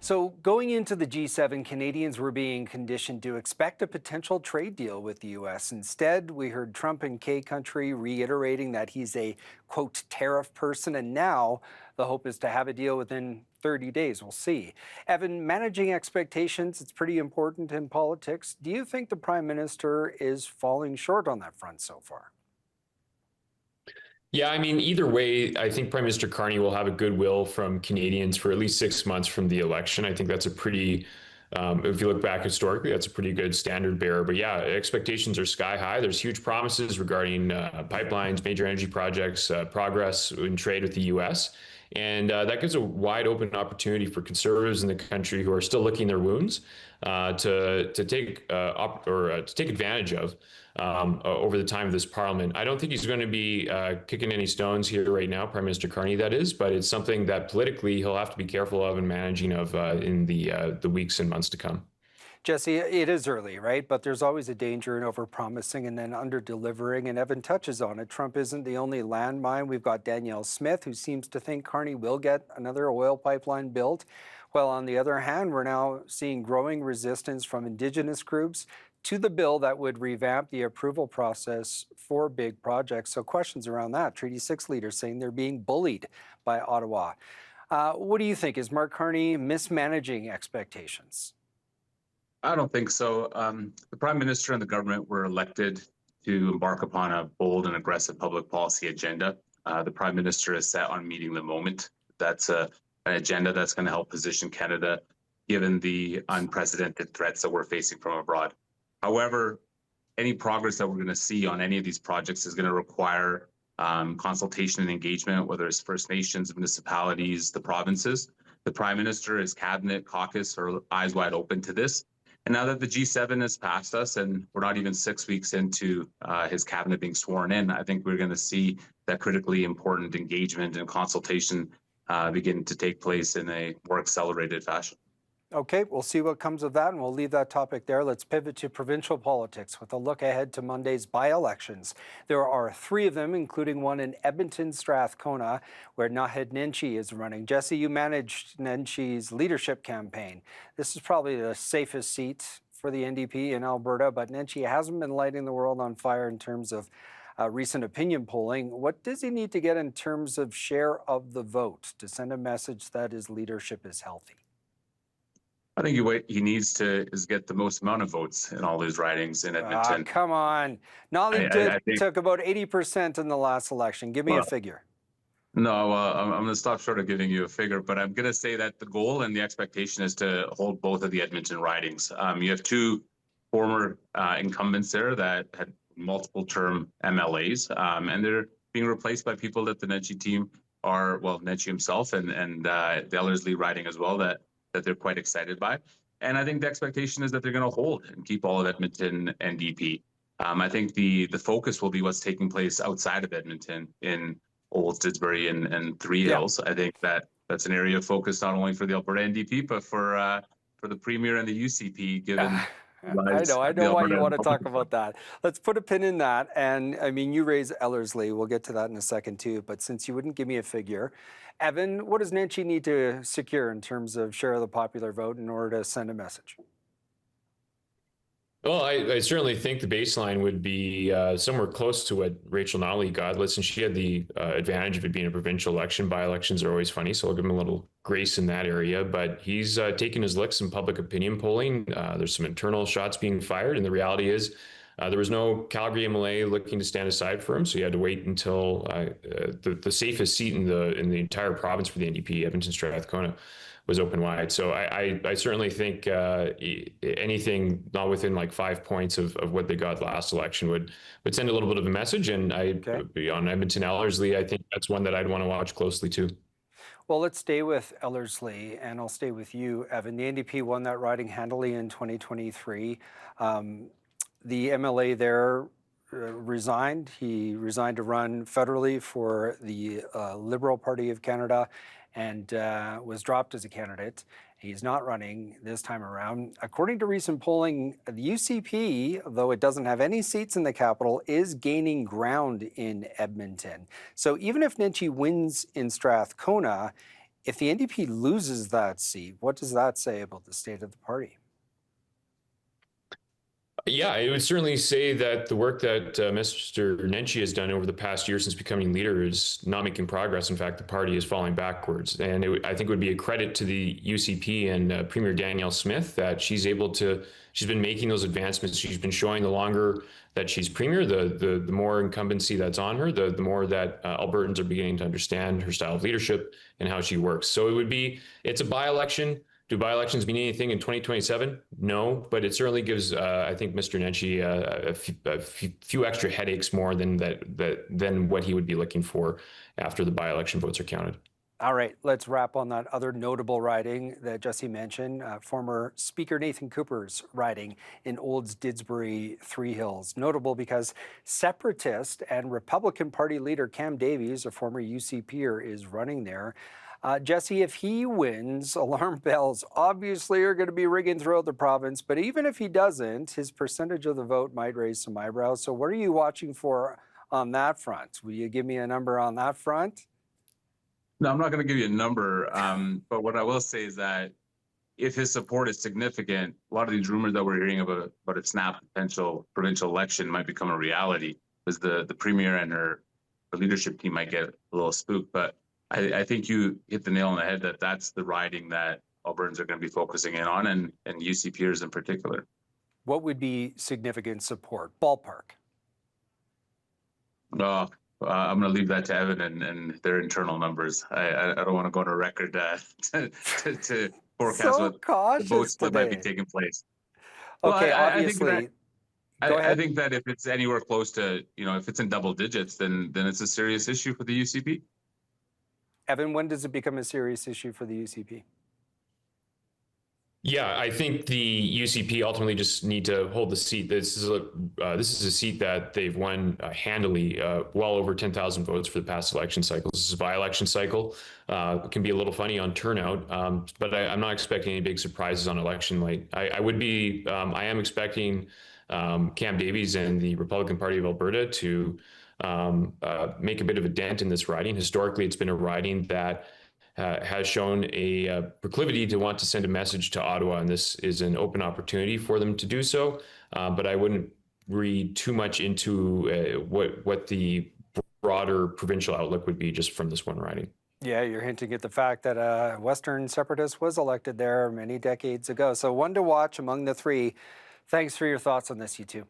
So, going into the G7, Canadians were being conditioned to expect a potential trade deal with the U.S. Instead, we heard Trump and K country reiterating that he's a, quote, tariff person. And now the hope is to have a deal within 30 days. We'll see. Evan, managing expectations, it's pretty important in politics. Do you think the Prime Minister is falling short on that front so far? Yeah, I mean, either way, I think Prime Minister Carney will have a goodwill from Canadians for at least 6 months from the election. I think that's a pretty, if you look back historically, that's a pretty good standard bearer. But yeah, expectations are sky high. There's huge promises regarding pipelines, major energy projects, progress in trade with the U.S. And that gives a wide open opportunity for conservatives in the country who are still licking their wounds to take advantage of over the time of this parliament. I don't think he's going to be kicking any stones here right now, Prime Minister Carney, that is, but it's something that politically he'll have to be careful of and managing of in the weeks and months to come. Jessie, it is early, right? But there's always a danger in over-promising and then under-delivering, and Evan touches on it. Trump isn't the only landmine. We've got Danielle Smith, who seems to think Carney will get another oil pipeline built. Well, on the other hand, we're now seeing growing resistance from Indigenous groups to the bill that would revamp the approval process for big projects. So questions around that. Treaty 6 leaders saying they're being bullied by Ottawa. What do you think? Is Mark Carney mismanaging expectations? I don't think so. The Prime Minister and the government were elected to embark upon a bold and aggressive public policy agenda. The Prime Minister is set on meeting the moment. That's an agenda that's going to help position Canada given the unprecedented threats that we're facing from abroad. However, any progress that we're going to see on any of these projects is going to require consultation and engagement, whether it's First Nations, municipalities, the provinces. The Prime Minister, his cabinet, caucus are eyes wide open to this. And now that the G7 has passed us and we're not even 6 weeks into his cabinet being sworn in, I think we're going to see that critically important engagement and consultation begin to take place in a more accelerated fashion. Okay, we'll see what comes of that, and we'll leave that topic there. Let's pivot to provincial politics with a look ahead to Monday's by-elections. There are 3 of them, including one in Edmonton, Strathcona, where Naheed Nenshi is running. Jessie, you managed Nenshi's leadership campaign. This is probably the safest seat for the NDP in Alberta, but Nenshi hasn't been lighting the world on fire in terms of recent opinion polling. What does he need to get in terms of share of the vote to send a message that his leadership is healthy? I think what he needs to is get the most amount of votes in all his ridings in Edmonton. Come on. Naheed took about 80% in the last election. Give me a figure. No, I'm going to stop short of giving you a figure, but I'm going to say that the goal and the expectation is to hold both of the Edmonton ridings. You have 2 former incumbents there that had multiple term MLAs, and they're being replaced by people that the Nenshi team are, well, Nenshi himself and the Ellerslie riding as well, that they're quite excited by. And I think the expectation is that they're going to hold and keep all of Edmonton NDP. I think the focus will be what's taking place outside of Edmonton in Olds-Didsbury and Three Hills. I think that's an area of focus not only for the Alberta NDP, but for the Premier and the UCP, given I know why you want to talk about that. Let's put a pin in that. And I mean, you raise Ellerslie. We'll get to that in a second too. But since you wouldn't give me a figure, Evan, what does Nenshi need to secure in terms of share of the popular vote in order to send a message? Well, I certainly think the baseline would be somewhere close to what Rachel Notley got. Listen, she had the advantage of it being a provincial election. By-elections are always funny, so I'll give him a little grace in that area. But he's taking his licks in public opinion polling. There's some internal shots being fired, and the reality is there was no Calgary MLA looking to stand aside for him, so he had to wait until the safest seat in the entire province for the NDP, Edmonton Strathcona, was open wide. So I certainly think anything not within like 5 points of what they got last election would send a little bit of a message. And on Edmonton Ellerslie, I think that's one that I'd want to watch closely too. Well, let's stay with Ellerslie, and I'll stay with you, Evan. The NDP won that riding handily in 2023. The MLA there resigned. He resigned to run federally for the Liberal Party of Canada and was dropped as a candidate. He's not running this time around. According to recent polling, the UCP, though it doesn't have any seats in the capital, is gaining ground in Edmonton. So even if Nenshi wins in Strathcona, If the NDP loses that seat, what does that say about the state of the party? Yeah, I would certainly say that the work that Mr. Nenshi has done over the past year since becoming leader is not making progress. In fact, the party is falling backwards. And I think it would be a credit to the UCP and Premier Danielle Smith that she's been making those advancements. She's been showing the longer that she's premier, the more incumbency that's on her, the more that Albertans are beginning to understand her style of leadership and how she works. So it's a by-election. Do by-elections mean anything in 2027? No, but it certainly gives, I think, Mr. Nenshi a few extra headaches more than what he would be looking for after the by-election votes are counted. All right, let's wrap on that other notable riding that Jessie mentioned, former Speaker Nathan Cooper's riding in Olds-Didsbury-Three Hills. Notable because Separatist and Republican Party leader Cam Davies, a former UCPer, is running there. Jessie, if he wins, alarm bells obviously are going to be ringing throughout the province, but even if he doesn't, his percentage of the vote might raise some eyebrows. So what are you watching for on that front? Will you give me a number on that front? No, I'm not going to give you a number, but what I will say is that if his support is significant, a lot of these rumors that we're hearing about a snap potential provincial election might become a reality, because the premier and her leadership team might get a little spooked. But I think you hit the nail on the head that that's the riding that Albertans are going to be focusing in on, and UCPers in particular. What would be significant support? Ballpark. I'm going to leave that to Evan and their internal numbers. I don't want to go on a record to forecast So what cautious the votes that might be today. taking place. Okay, Well, obviously. I think that if it's anywhere close to, if it's in double digits, then it's a serious issue for the UCP. Evan, when does it become a serious issue for the UCP? Yeah, I think the UCP ultimately just need to hold the seat. This is a seat that they've won handily, well over 10,000 votes for the past election cycles. This is a by-election cycle. It can be a little funny on turnout, but I'm not expecting any big surprises on election night. I am expecting Cam Davies and the Republican Party of Alberta to make a bit of a dent in this riding. Historically, it's been a riding that has shown a proclivity to want to send a message to Ottawa, and this is an open opportunity for them to do so. But I wouldn't read too much into what the broader provincial outlook would be just from this one riding. Yeah, you're hinting at the fact that a Western separatist was elected there many decades ago. So one to watch among the three. Thanks for your thoughts on this, you two.